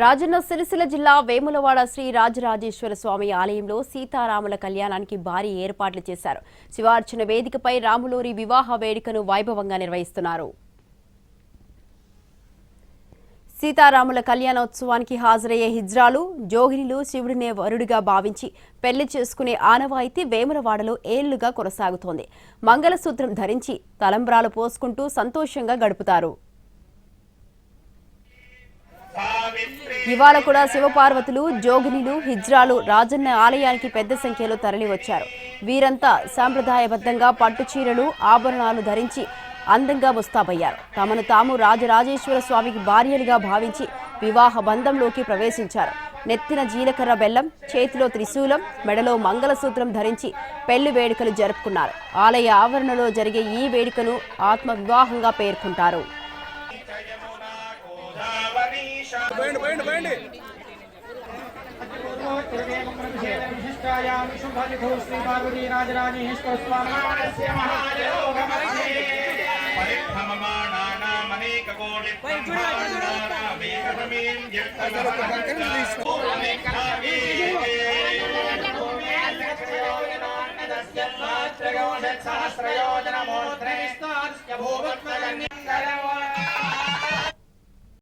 రాజన్న సిరిసిల్ల జిల్లా వేములవాడ శ్రీ రాజరాజేశ్వర స్వామి ఆలయంలో సీతారాముల కళ్యాణానికి భారీ ఏర్పాట్లు చేశారు. శివార్చన వేదికపై రాములూరి వివాహ వేడుకను వైభవంగా నిర్వహిస్తున్నారు. సీతారాముల కళ్యాణోత్సవానికి హాజరయ్యే హిజ్రాలు, జోగినులు శివుడినే వరుడిగా భావించి పెళ్లి చేసుకునే ఆనవాయితీ వేములవాడలో ఏళ్లుగా కొనసాగుతోంది. మంగళసూత్రం ధరించి తలంబ్రాలు పోసుకుంటూ సంతోషంగా గడుపుతారు. ఇవాళ కూడా శివపార్వతులు, జోగినులు, హిజ్రాలు రాజన్న ఆలయానికి పెద్ద సంఖ్యలో తరలివచ్చారు. వీరంతా సాంప్రదాయబద్ధంగా పట్టు చీరలు, ఆభరణాలు ధరించి అందంగా ముస్తాబయ్యారు. తమను తాము రాజరాజేశ్వర స్వామికి భార్యలుగా భావించి వివాహ బంధంలోకి ప్రవేశించారు. నెత్తిన జీలకర్ర బెల్లం, చేతిలో త్రిశూలం, మెడలో మంగళసూత్రం ధరించి పెళ్లి వేడుకలు జరుపుకున్నారు. ఆలయ ఆవరణలో జరిగే ఈ వేడుకను ఆత్మ వివాహంగా పేర్కొంటారు. सहस्रयोजन